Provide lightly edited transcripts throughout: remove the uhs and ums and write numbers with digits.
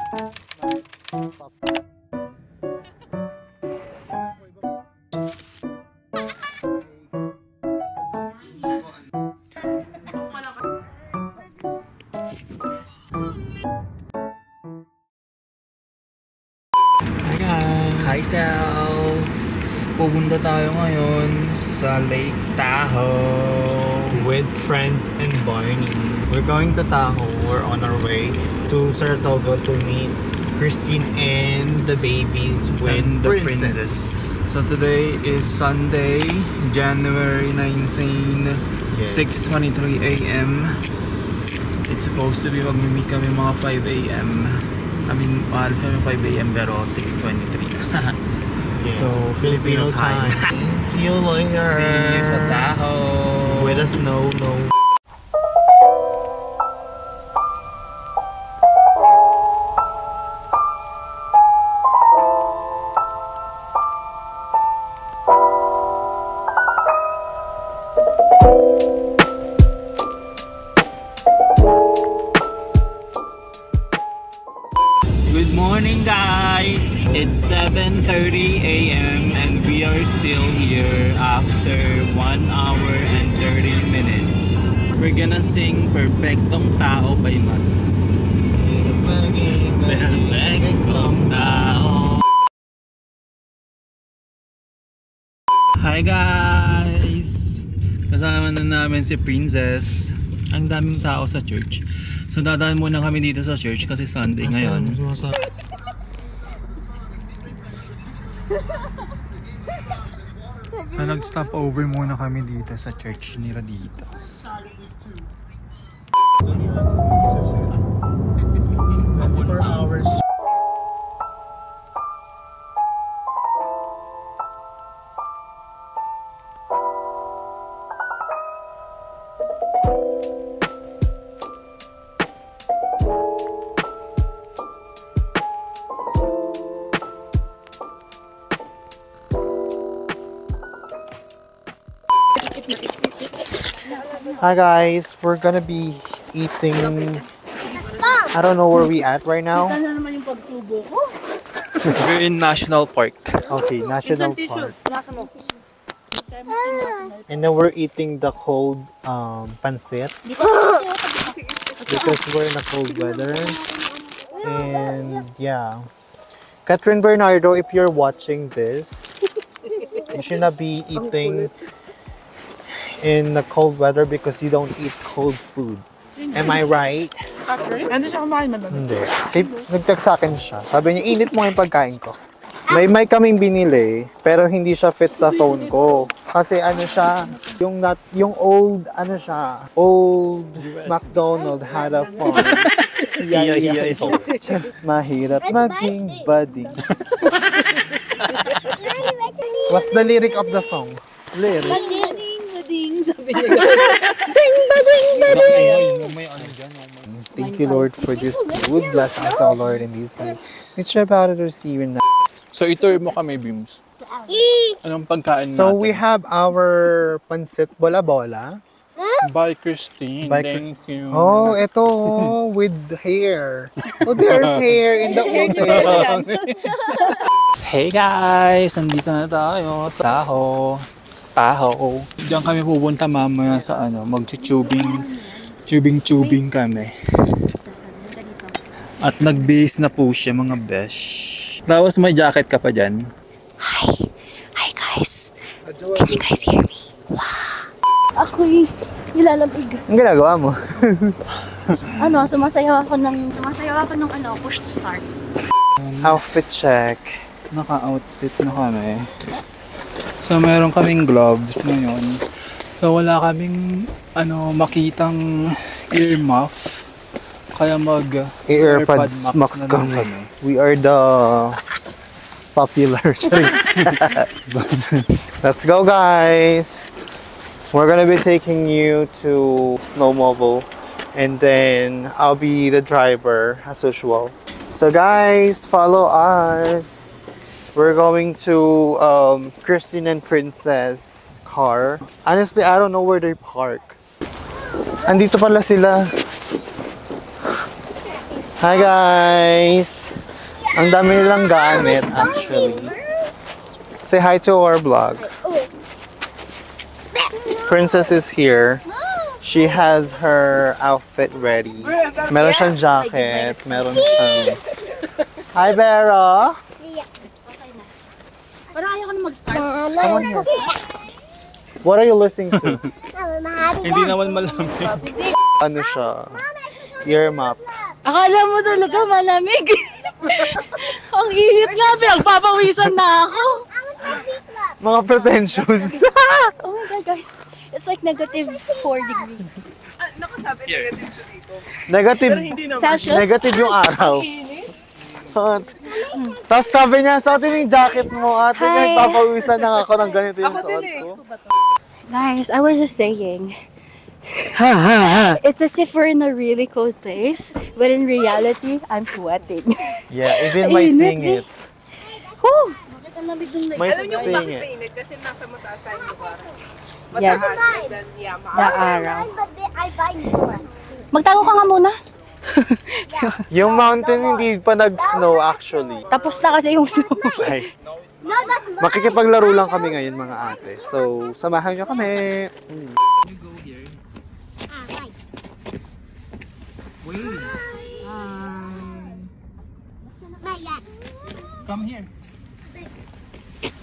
Hi self! Pupunta tayo ngayon sa Lake Tahoe with friends and Barney. We're going to Tahoe. We're on our way to Saratoga to meet Christine and the babies with and the princess. So today is Sunday, January 19, 6:23 a.m. It's supposed to be mag-meet kami mga 5 a.m. I mean, maalis kami 5 a.m. pero 6:23 na. So, Filipino time. See you later. See you sa Tahoe. With a snow. Good morning guys! It's 7:30 a.m. and we are still here after 1 hour and 30 minutes. We're gonna sing Perfectong Tao by Max. Perfectong Tao. Hi guys! Kasama na namin si Princess. Ang daming tao sa church. So dadaan muna kami dito sa church kasi Sunday ngayon. Nag-stop over muna kami dito sa church nila dito. Hi guys, we're gonna be eating. I don't know where we at right now. We're in National Park. Okay, National Park. And then we're eating the cold pancit because we're in a cold weather. And yeah, Catherine Bernardo, if you're watching this, you should not be eating in the cold weather because you don't eat cold food. Am I right? Hindi siya kumain man. Hindi. Nag-text sa akin siya. Sabi niya, init mo yung pagkain ko. May mic kaming binili, pero hindi siya fit sa phone ko. Kasi ano siya, yung old, ano siya, old McDonald had a phone. Yeah. Mahirap maging buddy. What's the lyric of the song? Lyric? Sabi niya. Thank you, Lord, for this food. Bless us, O Lord, in these days. It's about to receive in. So ito mo kami, Bims. Anong pagkain natin? So we have our pancit bola-bola. By Christine. Thank you. Oh, ito with hair. Oh, there's hair in the hotel. Hey guys! Nandito na tayo sa Tahoe. Diyan kami pupunta mamaya sa tubing kami. At nag-base na po siya mga besh. Tapos may jacket ka pa dyan. Hi guys. Can you guys hear me? Wow. Ako'y nilalamig. Ang ginagawa mo? Sumasayaw ako ng push to start. Outfit check. Naka-outfit na kami. So meron kaming gloves ngayon. So wala kaming makitang ear muff. Kaya AirPods Max kami. We are the popular. Let's go guys. We're gonna be taking you to Snowmobile and then I'll be the driver as usual. So guys, follow us. We're going to Christine and Princess car. Honestly, I don't know where they park. Andito pala sila. Hi guys! Ang dami nilang gamit actually. Say hi to our vlog. Princess is here. She has her outfit ready. Meron siyang jacket. Meron siyang... Hi, Vera! Parang ayaw ko na mag-start. Come on here. What are you listening to? Hindi naman malamig. Ano siya? Ear map. Akala mo talaga malamig. Ang init nga, pinagpapawisan na ako. Mga pretentious. Oh my God, guys. It's like negative 4 degrees. Negative. Celsius? Negative yung araw. Tapos sabi niya, suotin yung jacket mo. Ate, Hi. nagpapawisan na ako ng ganito yung suot ko. Guys, I was just saying, it's as if we're in a really cold place, but in reality, I'm sweating. Yeah, even my sing it. Whew! My sing it. Mainit kasi nasa mataas tayong lugar. Yeah. Mataas than Yamaha. Na araw. Magtago ka nga muna. Yung mountain hindi pa nag-snow actually. Tapos na kasi yung snow. Ay. Makikipaglaro lang kami ngayon mga ate. So, samahan nyo kami. Come here. Pink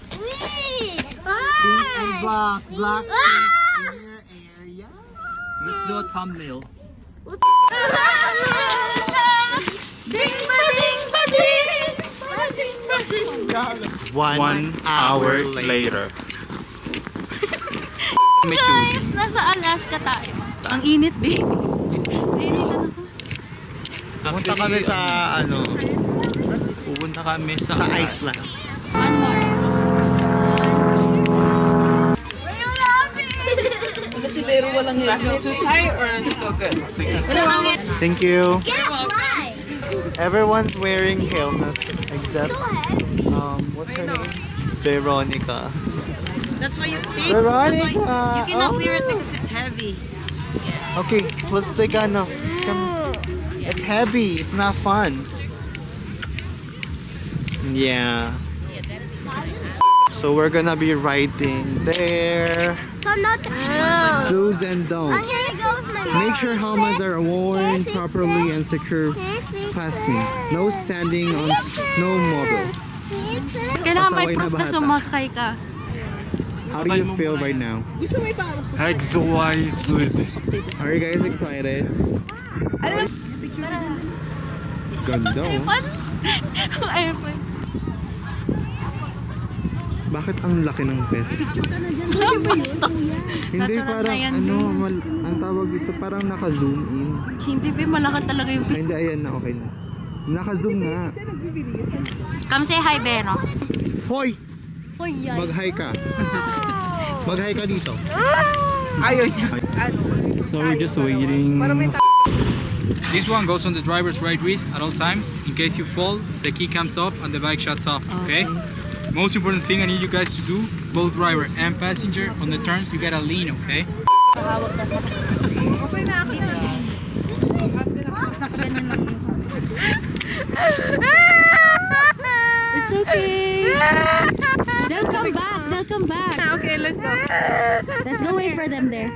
and black. Black in your area. Let's do a thumbnail. One hour later. Guys, nasa Alaska tayo. Ang init, baby. Punta kami sa ano, Pupunta kami sa Iceland. One more. Too tight or is it feel good? Thank you. Everyone's wearing helmets except what's her name? Veronica. That's why you see. Veronica. That's why you cannot wear it because it's heavy. Okay, let's take ano. It's heavy. It's not fun. Yeah. So we're gonna be riding there. Do's and don'ts. Make sure helmets are worn properly and secure fastening. No standing on snowmobile. Kailangan may Pasaway na proof na bata. sumakay ka. How do you feel right now? exhausted. Are you guys excited? Ganda oh. Ayun po. Bakit ang laki ng vest? Bastos. Hindi Natural parang na yan, ano, ang tawag dito parang naka-zoom in. Hindi, be, malaki talaga yung Ay, bastos. hindi, ayan na, okay na. Naka-zoom nga. Come say hi, Beno. Hoy! Hoy, yan. Mag-hi ka. Mag-hi ka dito. Ayaw niya. So we're just waiting. This one goes on the driver's right wrist at all times. In case you fall, the key comes off and the bike shuts off, okay? Most important thing I need you guys to do, both driver and passenger, on the turns, you gotta lean, okay? It's okay. They'll come back. They'll come back. Okay, let's go. Let's go wait for them there.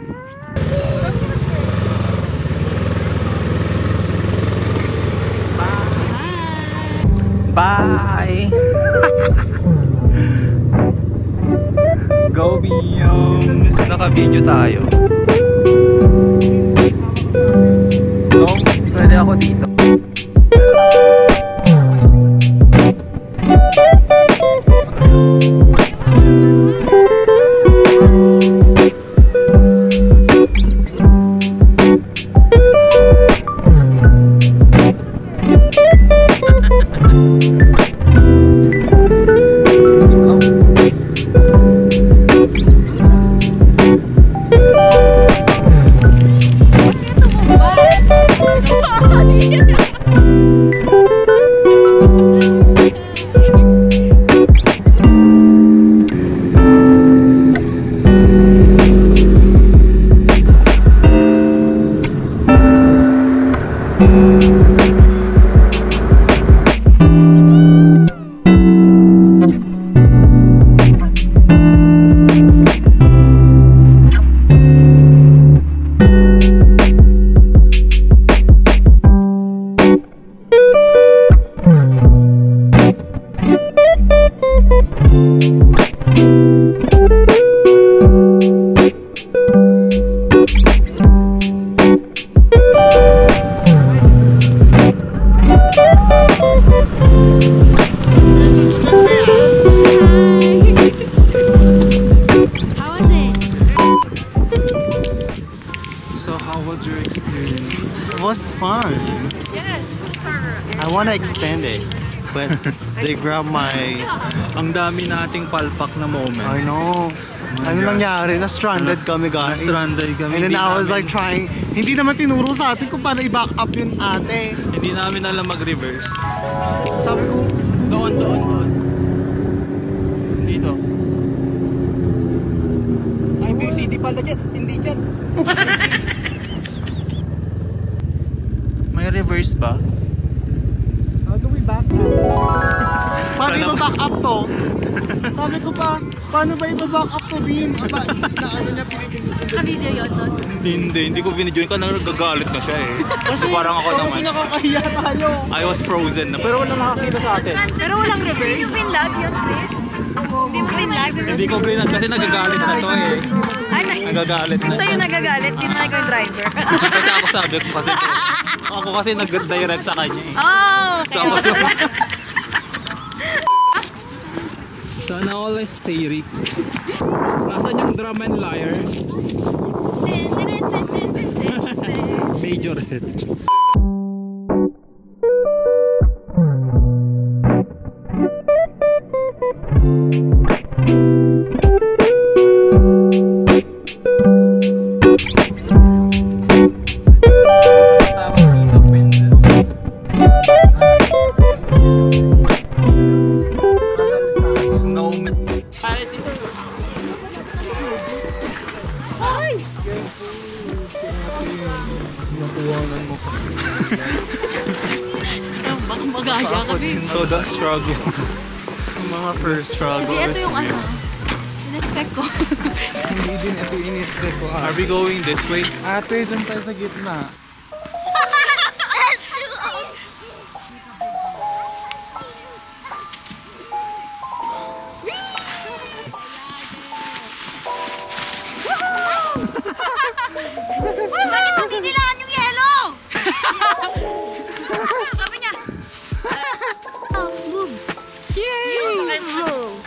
Bye! Go Beyoms! Naka-video tayo. So, pwede ako dito. Oh, want to extend it, but they grabbed my... Ang dami nating palpak na moments. I know. Ano nangyari? Na-stranded kami, guys. Na-stranded kami. And then Hindi I was namin- like trying... Hindi naman tinuro sa atin kung paano i-back up yun, ate. Hindi namin alam mag-reverse. Sabi ko, Doon. Dito. Ay, hindi pala dyan. Hindi dyan. May reverse ba? how do we back up? Paano i-back up to? Sabi ko pa, paano ba i-back up to, Beam? Na ano niya, Naka-video yun doon. Hindi ko binidyoin ka nang nagagalit na siya eh. Kasi parang ako naman. Nakakahiya tayo. I was frozen na. Pero walang nakakita sa atin. Pero walang reverse. Yung pinlag yun, please. Hindi mo pinlag. Hindi ko brinag kasi nagagalit na to eh. Nagagalit na. Sa'yo nagagalit, tinry ko yung driver. Kasi ako sabi ko kasi. Ako kasi nag-direct sa kanya eh. Oh, So ako Sana all stay Rick. Nasaan yung drum and lyre? Major hit. Baka magaya kami. So the struggle. Mga first Struggle Hindi, ito is yung real. ano. In-expect ko. Hindi din ito in-expect ko. Are we going this way? Ate, dun tayo sa gitna. bakit hindi nilaan yung yellow? Sabi niya, Move. Yay! Move.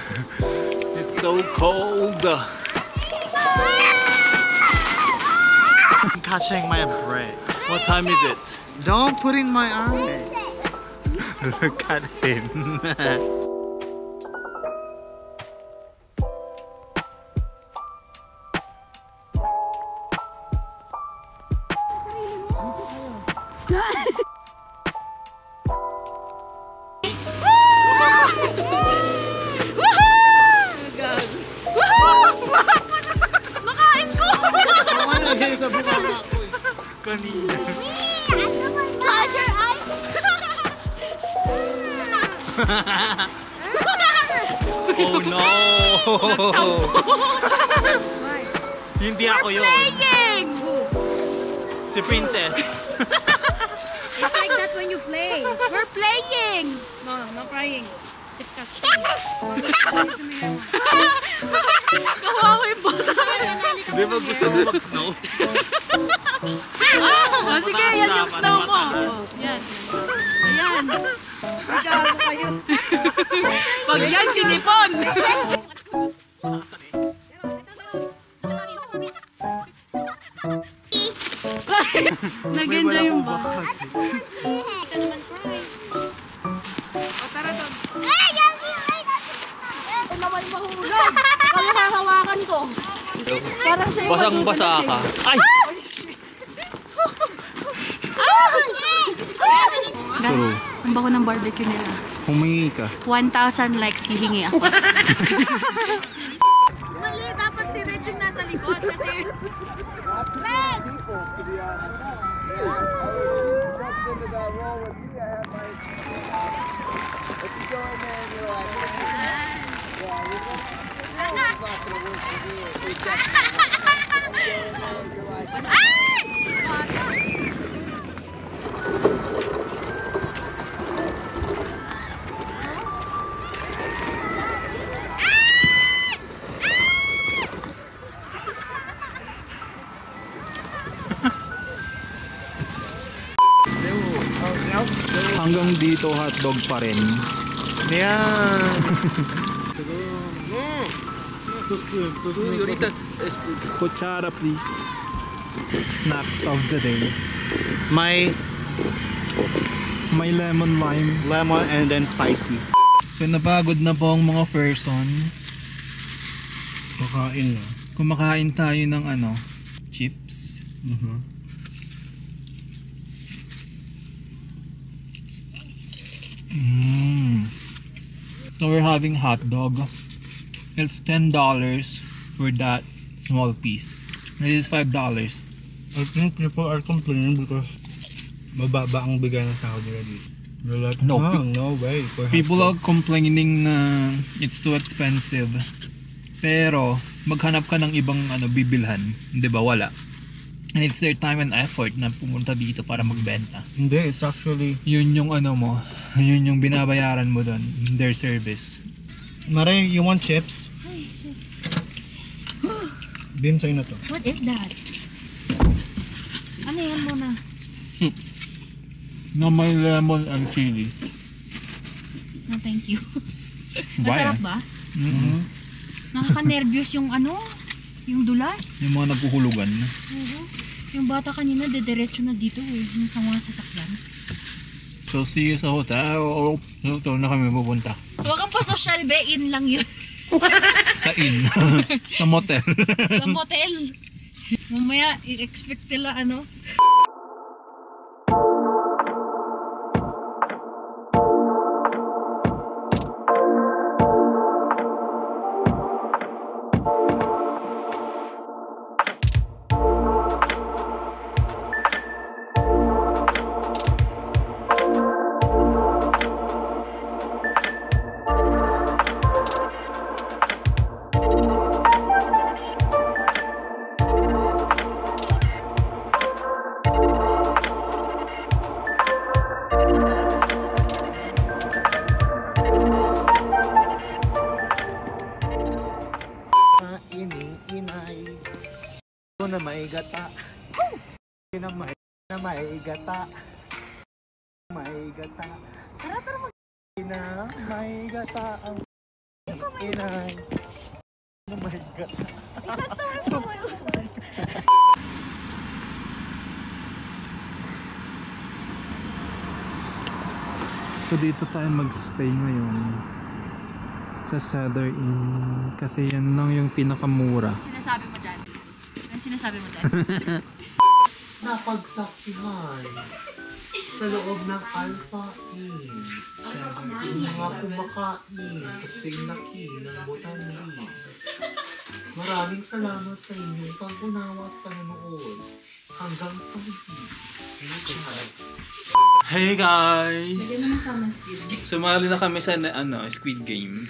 It's so cold. I'm catching my breath. What time is it? Don't put in my eyes. Look at him. Kanina. Close your eyes. Oh no! Hindi ako yun. Playing! Si Princess. it's like that when you play. We're playing! No, no crying. Disgusting. Kawawa yung bata. Di ba gusto mo mag-snow? Oh, sige, yan yung snow mo. Oh, yan. Ayan. Gago kayo. Pag yan, sinipon. Nag-enjoy yung bata. O, tara doon. Naman mahulog. Kaya hahawakan ko. Parang siya yung Basang-basa ka. Ay! Guys, ang bago ng barbecue nila. Humingi ka. 1,000 likes, hihingi ako. Mali, dapat si Reg yung nasa likod kasi... Hanggang dito hotdog pa rin. Yeah. Kutsara please. Snacks of the day. My May lemon lime. Lemon and then spicy. So napagod na po ang mga person. Kakain na. Kumakain tayo ng ano, chips. So we're having hot dog. It's $10 for that small piece. This is $5. I think people are complaining because mababa ang bigay ng sahod nila dito. They're like, No, no way. For People hot are complaining na it's too expensive. Pero maghanap ka ng ibang ano bibilhan, 'di ba? Wala. And it's their time and effort na pumunta dito para magbenta. dog. Hindi, it's actually... Yun yung ano mo, yun yung binabayaran mo doon, their service. Mare, you want chips? Bim, sa'yo na to. What is that? Ano yan muna? Na may lemon and chili. No, thank you. Why? Masarap ba? Mm-hmm. Nakaka-nervyos yung ano, yung dulas. Yung mga naghuhulugan. Oo. Yung bata kanina, dediretso na dito eh, yung sa mga sasakyan. So see you sa hotel. So na kami pupunta. Huwag kang pa-social be, in lang yun. Sa inn. Sa motel. Sa motel. Mamaya, i-expect nila ano. Na may gata. Na may gata. May gata. Tara na may gata ang inay. Na may gata. So dito tayo magstay ngayon. Sa Cedar Inn. Kasi yan lang yung pinakamura. Sinasabi mo dyan? Ano sinasabi mo dyan? Napagsaksihan sa loob ng Alpha Inn. Yung mga kumakain kasing naki ng Botandi. Maraming salamat sa inyong pag-unawa at panonood. Hanggang sa huli. Hey guys! Sumali na kami sa Squid Game.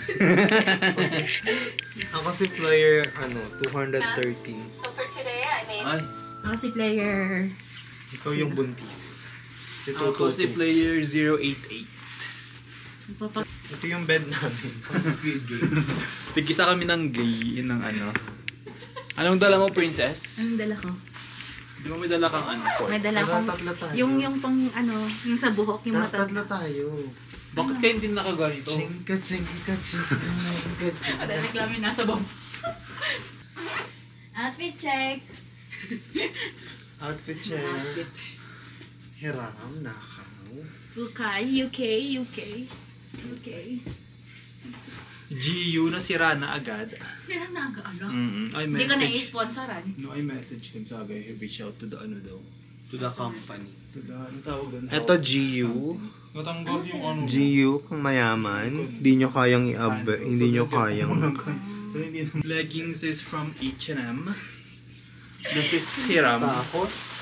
Ako si player 213. So for today, I made Ay, Ako si player. Ikaw yung buntis. ako si player 088. Ito yung bed namin. Squid Game. Tigisa kami ng gay ng ano. Anong dala mo, princess? Anong dala ko? Di ba may dala kang fork? May dala akong, Tatla tayo. yung pang yung sa buhok, yung mata. Tatla tayo. Bakit kayo hindi nakaganito? Chingka, chingka, chingka. Ada reklamo nasa baba. Outfit check. Outfit check. Hiram, nakaw. UK. GU na sira na agad. Pero nag-ano. I Hindi ka message. na-i-sponsoran. No, I message him. Sabi, reach out to the daw. To the company. To the, anong tawag doon? Ito GU. Natanggap yung GU, kung mayaman, hindi nyo kayang hindi nyo kayang. Leggings is from H&M. This is Hiram. Tapos,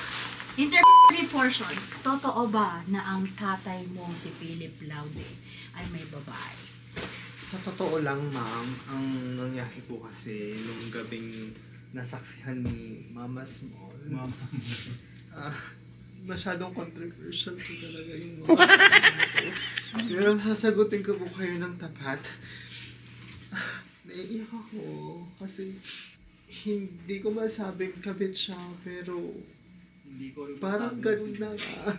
Interview portion. Totoo ba na ang tatay mo si Philip Laude ay may babae? sa totoo lang, ma'am, ang nangyari po kasi nung gabing nasaksihan ni Mama Small, masyadong controversial po talaga yung mga pero sasagutin ko po kayo ng tapat. Naiiyak ako kasi hindi ko masabing kabit siya, pero parang ganun na nga.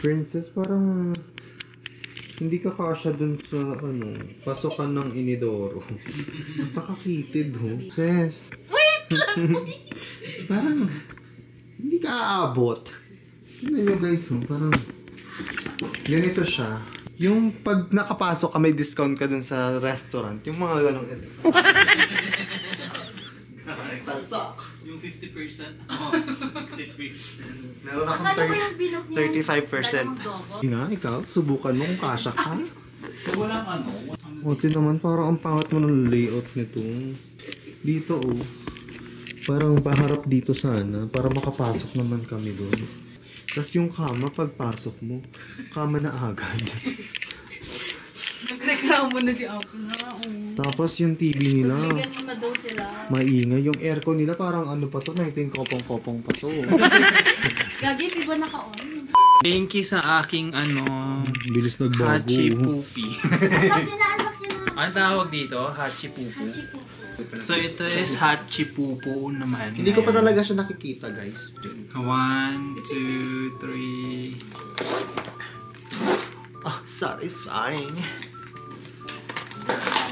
Princess, parang hindi ka kasya dun sa pasukan ng inidoro. Napakakitid ho. Sis. Wait lang! Parang hindi ka aabot. Tignan nyo guys, parang ganito siya. Yung pag nakapasok ka, may discount ka dun sa restaurant. Yung mga ganong ito. Pasok! Yung 50%? Oh, 60%. Meron akong 35%. Nga, ikaw, subukan mo kung kasha ka. So walang ano? Ote naman, parang ang pangat mo ng layout nito. Dito parang paharap dito sana para makapasok naman kami doon. Tapos yung kama, pagpasok mo, kama na agad. Nagreklamo na si Apple na. Tapos yung TV nila, Bigyan mo na daw sila. maingay. Yung aircon nila parang ano pa to, 19 kopong-kopong pa to. Gagi, di ba naka-on? Thank you sa aking Bilis nagbago. Hachi Pupi. Unbox na. Ano tawag dito? Hachi Pupu. So ito is Hachi Pupu naman. Hindi ko pa talaga siya nakikita, guys. 1, 2, 3. Ah, satisfying.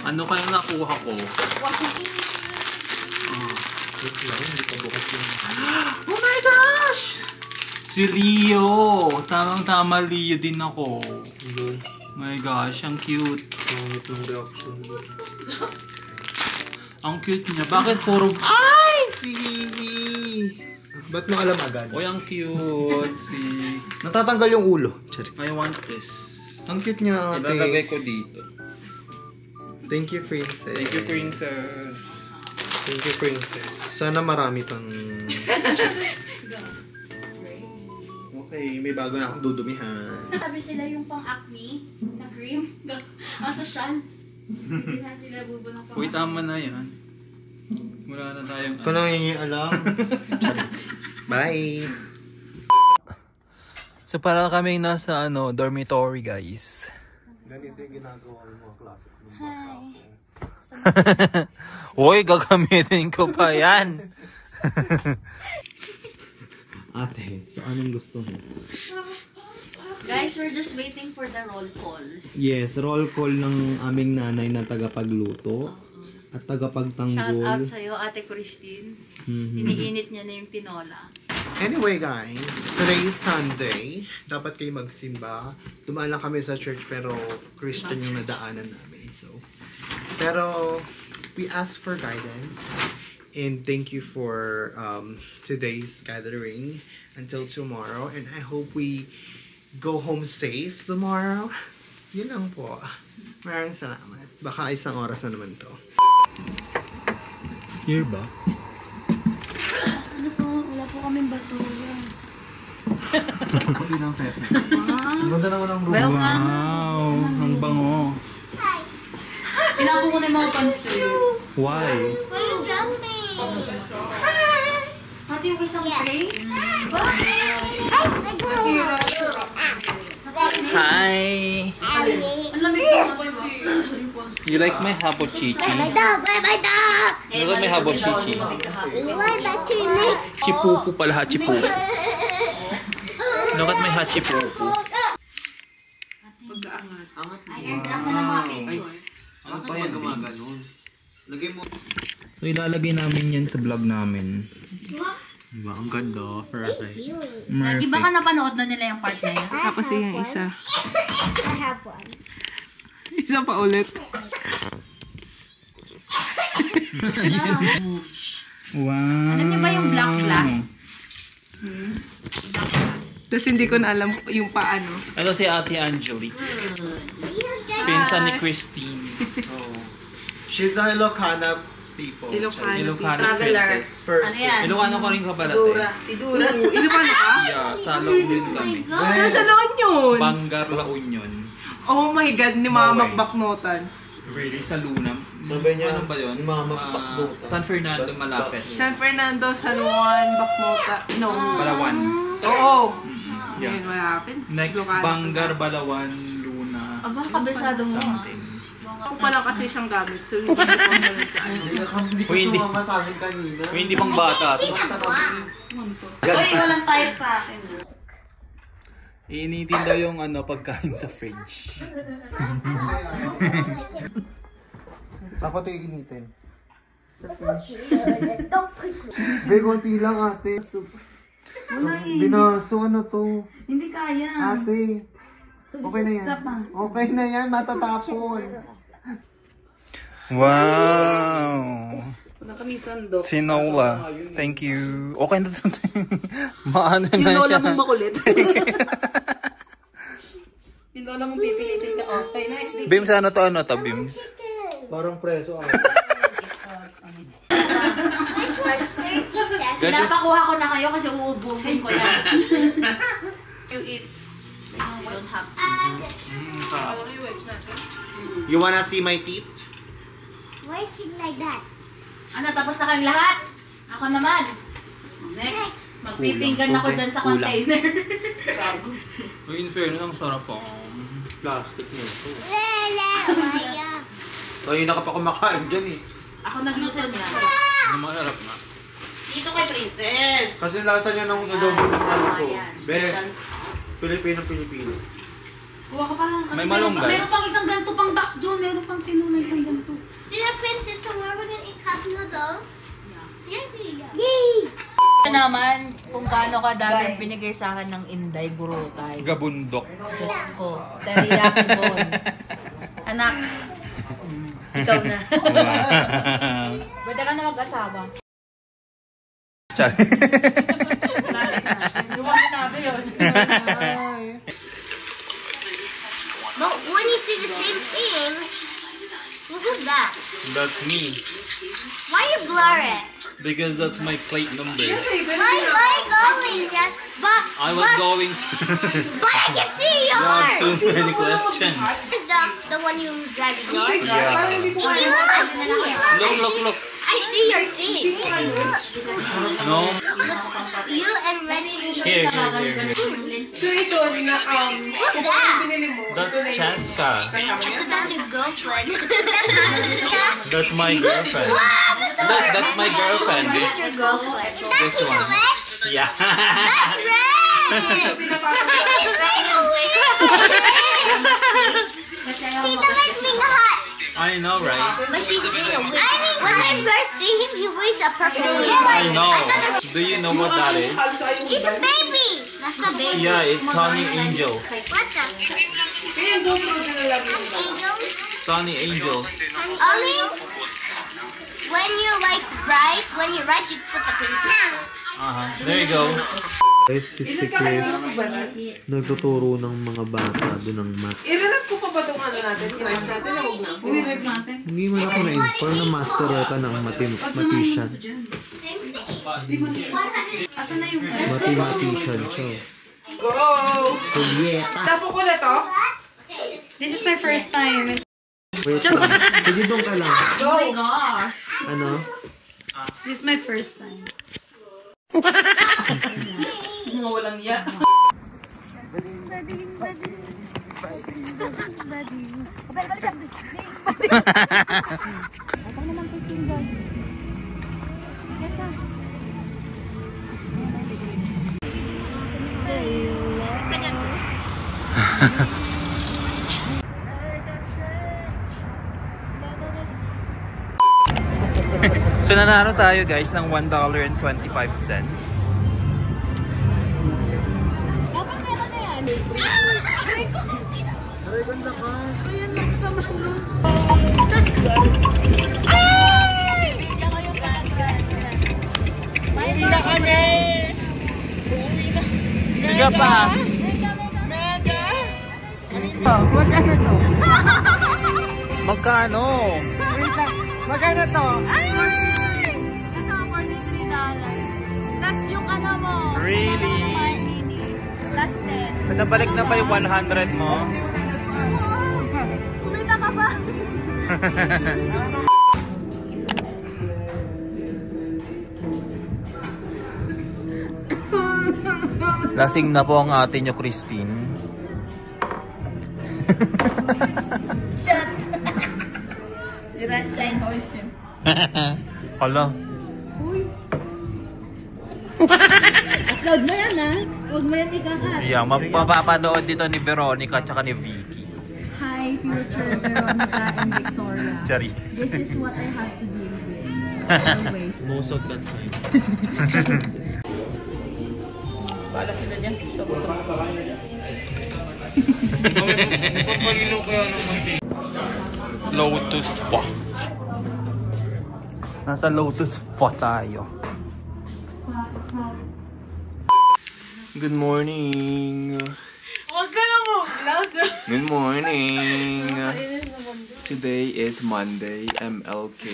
Ano kayang nakuha ko? Wait lang, hindi pa bukas yung... Oh my gosh! Si Leo! Tamang-tama Leo din ako. My gosh, ang cute. Pangit ng reaction mo. Ang cute niya. Bakit puro... Ay! Sisi! Ba't mo alam agad? Oy, ang cute. Natatanggal yung ulo. Charik. I want this. Ang cute niya, ate. Ilalagay ko dito. Thank you, princess. Thank you, princess. Thank you, princess. Sana marami pang... Okay, may bago na akong dudumihan. Sabi sila yung pang-acne na cream. Ang social. Hindi na sila bubunong pang-acne. Uy, tama na yan. Wala na tayong... Ito lang yung alam. Bye! So para kaming nasa dormitory, guys. Ganito yung ginagawa ng mga klase ko. Uy, gagamitin ko pa yan. Ate, so anong gusto mo? Guys, we're just waiting for the roll call. Yes, roll call ng aming nanay na tagapagluto at Shout tagapagtanggol. out sa'yo, Ate Christine. Iniinit niya na yung tinola. Anyway guys, today is Sunday. Dapat kayo magsimba. Dumaan lang kami sa church pero Christian yung nadaanan namin. Pero we ask for guidance. And thank you for today's gathering until tomorrow. And I hope we go home safe tomorrow. Yun lang po. Maraming salamat. Baka isang oras na naman to. Here ba? Ano po? Wala po kaming basura. Yun ang fefe. Ganda naman ang room. Wow, ang bango. Pinapo ko na yung mga pansin. Why? Why you jumping? Pati yung isang plate? Nasira. Hi! Ang lamig na You like my habochichi? My dog, my dog. You like my habochichi? You want that to lick? Chipupu pala, hachipupu. Look at my hachipupu. Ay, airdrop na ng mga picture. Ano Bakit pag gumaganon? Lagay mo. So ilalagay namin yan sa vlog namin. Diba? Ang ganda. Perfect. Di ba ka napanood na nila yung part na yun? Tapos yung isa. I have one. Isa pa ulit. Wow. Alam niyo ba yung Black Blast? Tapos hindi ko na alam yung paano. Ito si Ate Angelique. Pinsan ni Christine. She's the Ilocana people. Ilocano. Ilocano princess. First. Ilocano ko rin kabalate. Si Dura. Ilocano ka? Yeah, sa La Union kami. Sa noon yun? Bangar La Union. Oh my God, ni Mama Makbaknotan. Really? Sa Luna. Sabi niya, Ano ba yun? yung mga magpakduta. San Fernando, malapit. San Fernando, San Juan, Baknota. No. Balawan. Oo. Yeah. Yun, malapit. Next, Ilocano. Bangar, Balawan, Luna. Aba, kabisado mo. Something. Ako pala kasi siyang gamit. So, hindi ko pa Hindi ko Uy, hindi. sumama sa akin kanina. Uy, hindi pang bata. Uy, walang tayot sa akin. Iinitin daw yung pagkain sa fridge. Ako ito iinitin. Be, konti lang ate. Binaso, ano to? Hindi kaya. Ate. Okay na yan. Okay na yan, matatapon. Wow! Wala kami sandok. Tinola. Thank you. Okay na to. Maano Yung na lola siya. mong makulit. Yung lola mong pipilitin ka. Okay, next week. Bims, ano to, Bims? Parang preso ako. Pinapakuha ko na kayo kasi uubusin ko yan. You eat. Don't have You wanna see my teeth? Why is it like that? Ano, tapos na kayong lahat? Ako naman. Next. Magpipinggan ako dyan sa container. In fairness, ang sarap po. Plastic na ito. Lele, Maya. Tayo na ka pa kumakain dyan eh. Ako nagluto niya. Ano masarap na? Dito kay Princess. Kasi lasa niya ng adobo ng ano ko. Ayan. Be, Pilipino. Kuha ka pa. Kasi May malunggay. meron pang isang ganito pang box doon. Meron pang tinulay isang ganito. Did Princess tomorrow we're gonna eat cup noodles? Yeah. Yay! Naman, kung gaano ka dami binigay sa akin ng Inday Gurutay. Gabundok. Diyos ko, teriyaki bon. Anak. Ikaw na. Pwede ka na mag-asawa. Char. Lumayan natin yun. But when you see the same thing, who's that? That's me. Why you blur it? Because that's my plate number. Why going just but I was going to... but I can see Not yours. too many questions. Is the one you grabbed yours? Yeah. Look. I see your thing. No? You and Reddy. Here. Who's that? That's Chaska. That's your girlfriend. That's my girlfriend. Look, that's my girlfriend. Your girlfriend. This That's one. Red. Yeah. That's Red. It's right away. Tita makes me hot. I know, right? But she's in a wig. When I first see him, he wears a purple wig. I know. Do you know what that is? It's a baby. That's the baby. Yeah, it's Sunny Angels. What the? Angels? Sunny Angels. Only when you when you write, you put the paper. There you go. Guys, si Chris nagtuturo ng mga bata doon ng math. I-relate ko pa ba itong ano natin? Kinais natin na huwag na. I-review natin. Hindi man ako na-inform na master ka ng mathematician. Asan na yung Mathematician siya. Go! Julieta. Tapo ko na to? This is my first time. Wait lang. Sige doon ka lang. Oh my gosh. Ano? This is my first time. Mga walang iya. So nanalo tayo guys ng $1.25. Dapat meron na yan. Hindi na kami! Biga pa! Magkano to? Magkano? Magkano to? Ito, $43. Plus yung ano mo. Really? Plus 10. So nabalik na ba yung 100 mo? Kumita ka ba? Lasing na po ang ate nyo, Christine. Hala. Upload mo yan ha. Huwag mo yan ikakat. Yeah, mapapanood dito ni Veronica at ni Vicky. Hi, future Veronica and Victoria. Chari. This is what I have to deal with. Always. Most of the time. Bahala sila dyan. Lotus Spa. Nasa Lotus Spa tayo. Good morning. Huwag ka na mo-vlog. Good morning. Today is Monday, MLK.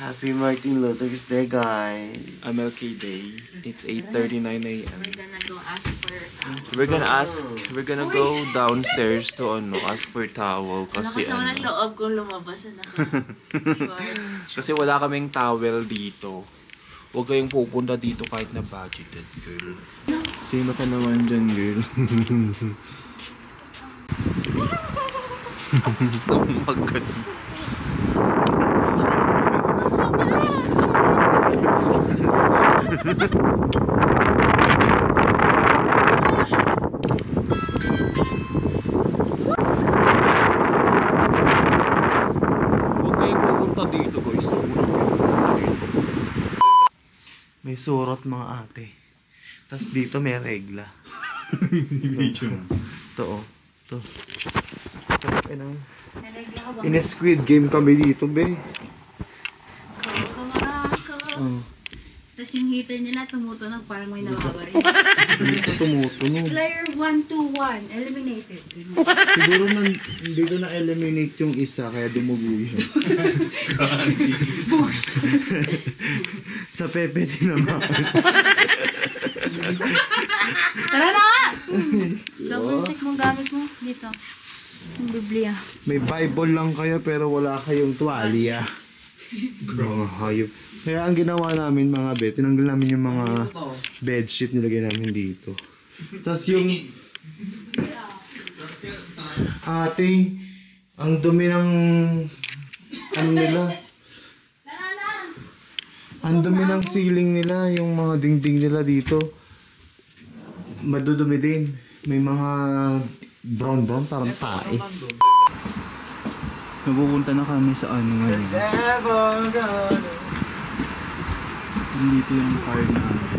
Happy Martin Luther Day, guys. MLK Day. It's 8:39 a.m. We're gonna go ask for... We're gonna go downstairs to ask for towel kasi Nakasama ng loob kung lumabas na shorts. kasi wala kaming towel dito. Huwag kayong pupunta dito kahit na budgeted, girl. Sino ka naman dyan, girl? Tumagal. Huwag kayong pupunta dito, guys. May surot mga ate. Tapos dito may regla. Ito oh. Ito. In-squid game kami dito, be. Tapos yung heater nila tumutunog parang may nawawarin. Dito tumutunog. Player 1-2-1, eliminated. Siguro dito na-eliminate yung isa, kaya dumugo yun. Sa Pepe tinamaan. Tara na nga! Double check mong gamit mo dito. Yung Biblia. May Bible lang kayo pero wala kayong tuwalya. Mga hayop. Kaya ang ginawa namin mga bet, tinanggal namin yung mga bedsheet nilagay namin dito. Tapos yung ate, ang dumi ng ano nila. Ang dumi ng ceiling nila, yung mga dingding nila dito. Madudumi din. May mga brown parang tae. Napupunta na kami sa ano ngayon. Dito yung car namin.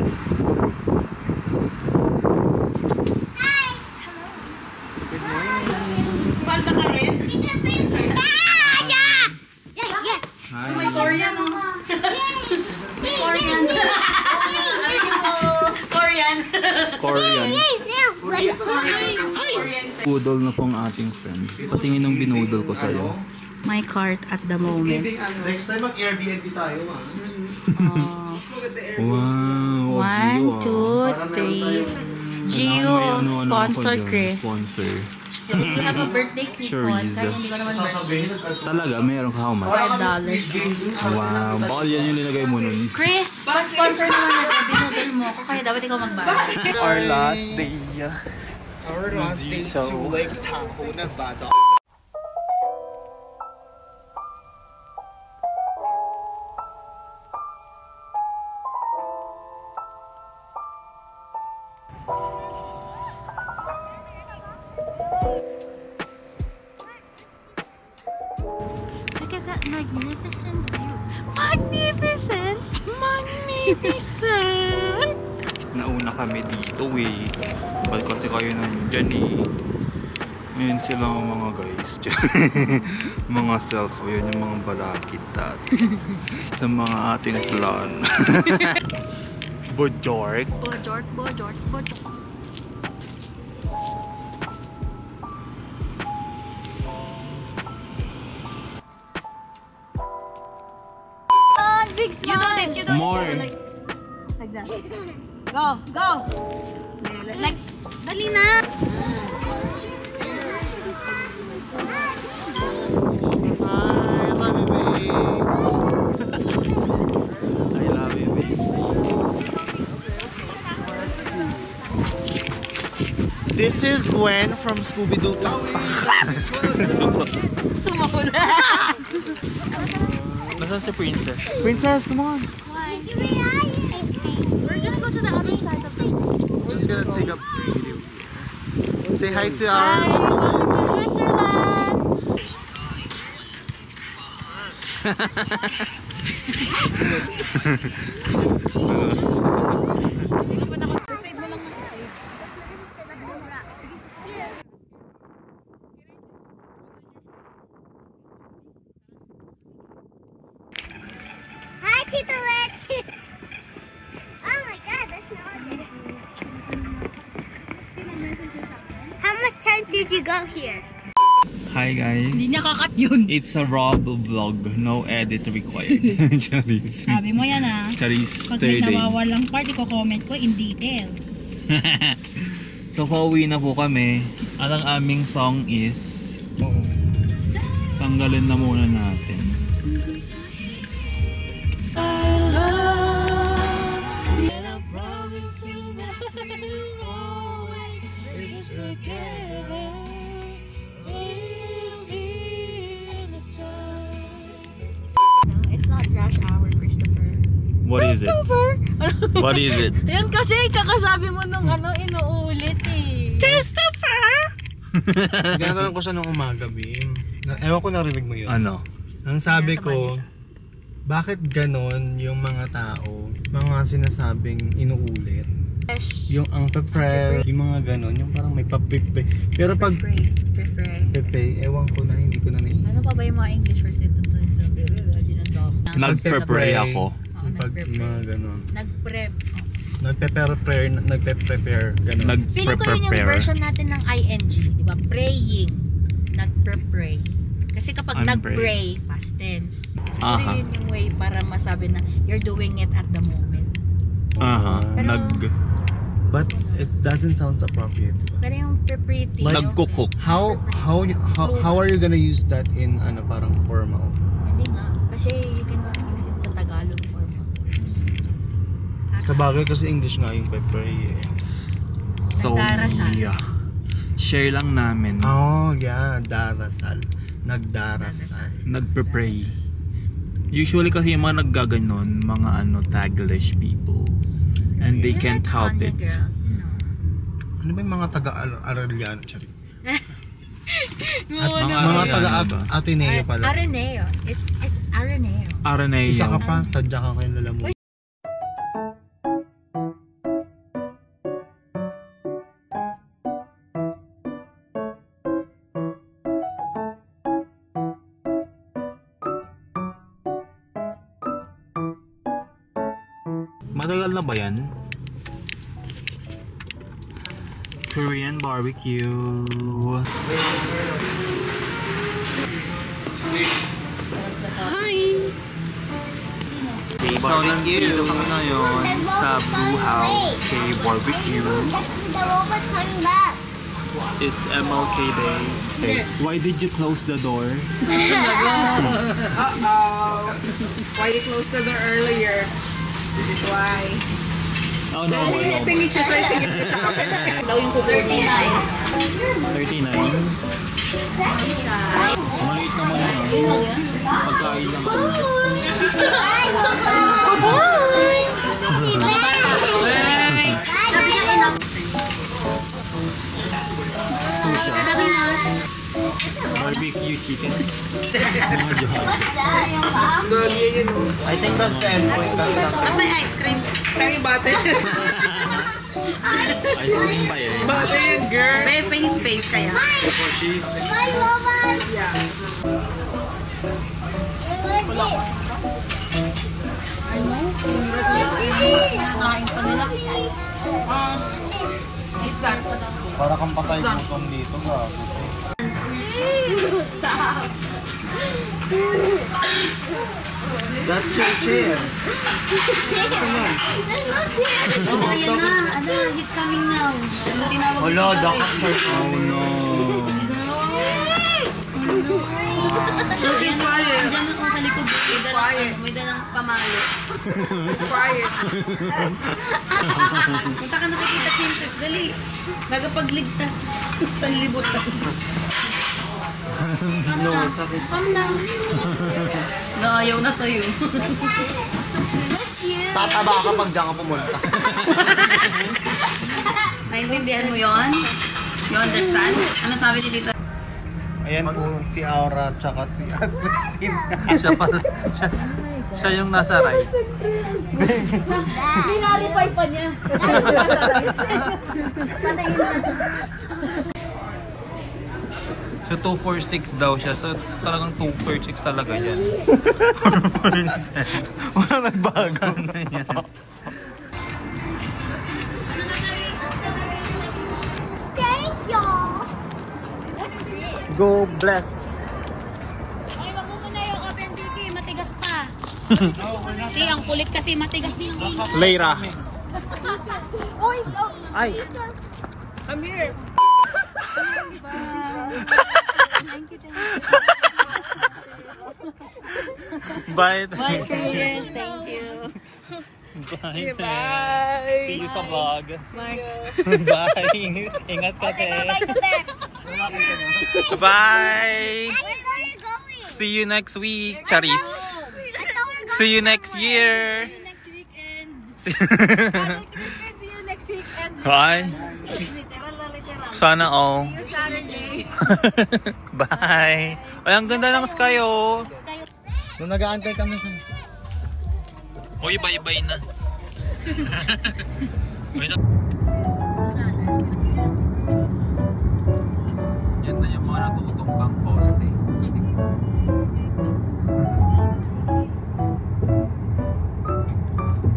Palda ka rin? Hi. May Korean, oh. Korean. Korean. Korean. Budol na pong ating friend. Patingin ng binudol ko sa'yo. My cart at the moment. Next time mag-Airbnb tayo, ma. Wow. 1, 2, 3. Gio, sponsor Chris. Sponsor. If you have a birthday coupon, Chorizo. kahit hindi ko naman birthday. Talaga, meron ka how much? $5. Wow. Bakal yan yung linagay mo nun. Chris, sponsor naman natin. Binudol mo ako, kaya dapat ikaw magbayad. Our last day. Our last day to Lake Tahoe, Nevada. Look at that magnificent view. Magnificent! Magnificent! Nauna kami dito eh. Ba't kasi kayo nandyan eh. Ngayon sila mga guys. Mga self yun yung mga balakit sa mga ating plan. Bojork. Bojork. Big smile. You do this, you do More. like that. Go. Like, dali na. I love you, babes. This is Gwen from Scooby-Doo. Nasaan si Princess? Princess, come on. Why? We're gonna go to the other side of the pool. Just gonna take a video. Say hi to Hi, our... welcome to Switzerland. did you go here? Hi guys. Hindi niya kakat yun. It's a raw vlog. No edit required. Charis. Sabi mo yan Charis Pag may Thursday. nawawalang part, i-comment ko in detail. So pauwi na po kami. At ang aming song is tanggalin na muna natin. It's not rush hour, Christopher. What is it? What is it? Yan kasi kakasabi mo nung inuulit eh. Christopher! Gano'n ko siya nung umaga, Bim. Ewan ko narinig mo yun. Ano? Ang sabi ko, bakit ganon yung mga tao, mga sinasabing inuulit? Yung ang pepe, yung mga ganon, yung parang may papipe. Pero pag Prefer. pepe, ewan ko na, hindi ko na naiisip. Ano pa ba yung mga English words dito? Nag-pray ako. Pag mga ganon. Nag-prep. Nagpe-prepare, ganon. Feeling ko yun yung version natin ng ing, di ba? Praying. Nag-pray. Kasi kapag nag-pray, past tense. Siguro yun yung way para masabi na you're doing it at the moment. Pero, But it doesn't sound appropriate. Diba? pero yung pretty, nagkukok. How are you gonna use that in parang formal? hindi nga. Kasi you can use it sa Tagalog formal. Sabagay kasi English nga yung pepper eh. So, Nagdarasal. yeah. Share lang namin. Oh, yeah. Darasal. Nagdarasal. Nagpe-pray. Usually kasi yung mga naggaganon, mga Taglish people. And they can't help it. Girls, you know. Ano ba yung mga taga-Arellano? Charing. Mga Mga taga-Ateneo pala. Araneo. It's Araneo. Araneo. Isa ka pa, tadya ka kayo lala mo. Matagal na ba yan? Korean barbecue. So, nandito kami ngayon sa Blue House K Barbecue. The robot's coming back. It's MLK Day. Why did you close the door? Why you closed the door earlier? This is why. Oh no, no. Tingin siya sa tingin. Daw yung kukunin. 39. Maliit naman yun. Pagkain lang. Barbecue chicken. I think that's the end point. At may ice cream. Ay, butter. Ice cream ba yun? Butter yun, girl. May face kaya. For cheese. My robot. Para kang patay gutom dito, gago. That's your chair. Ayan na. He's coming now. Tinawag Hello, Dr. Oh no. Diyan ako sa likod. May dalang pamalo. Quiet. Punta ka nakikita princess. Dali. Nagapagligtas sa libutan. No, sakit. Naayaw na sa'yo. Tataba ka pag diyan ka pumunta. Naintindihan mo yon? You understand? Ano sabi ni Tita? Ayan po si Aura tsaka si Christine. Siya yung nasa right. Pinarify pa niya. So 246 daw siya. So talagang 246 talaga yan. Wala nagbago na yan. Thank you. Go bless. Ay, wag mo muna yung open DK. Matigas pa. Kasi ang kulit kasi matigas din. Leira. Oy, Ay. I'm here. Bye. bye, Chris. Thank you. Bye. Bye. See you sa vlog. Bye. Bye. Ingat ka, te. Bye, Tete. Bye. Where are you going? See you next week, Charis. I thought we were going See you next year. Next weekend. See See you next weekend. Bye. Literal na literal. Sana all. See you Saturday. Bye. Ay, ang ganda ng sky, oh. Nung nag-aantay kami sa... Uy, bye-bye na. Uy, na. Yan na yung mga natutumbang poste.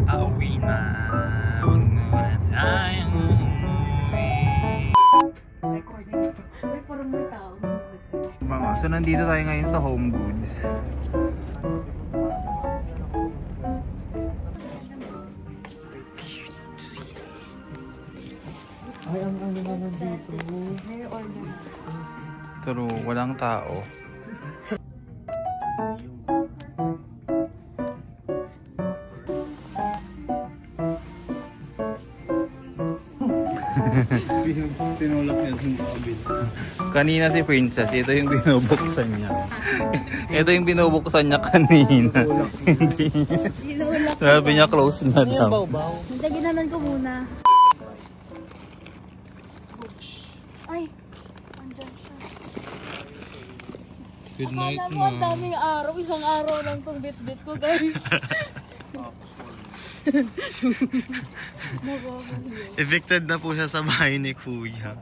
Pauwi na. Huwag muna tayong umuwi. So nandito tayo ngayon sa Home Goods. Ay, ang ano naman dito. Pero walang tao. Tinulak niya dun sa kabila. Kanina si Princess, ito yung binubuksan niya. Ito yung binubuksan niya kanina. Hindi. Sabi niya close na daw. Nagdaginanan ko muna. Ay, andyan siya. Good night, Alam mo, ang daming araw. Isang araw lang tong bit-bit ko, guys. Evicted na po siya sa bahay ni Kuya.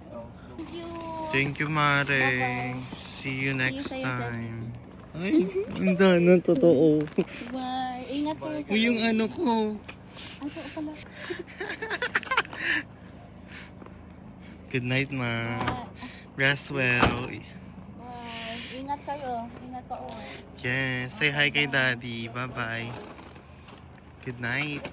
Thank you, Mare. See you next time. Ay, ang dana, totoo. Bye. Ingat kayo sa... Uy, yung ano ko. Ay, ito pala. Good night, Ma. Rest well. Bye. Ingat kayo. Ingat pa uwi. Yes, say hi kay Daddy. Bye-bye. Good night.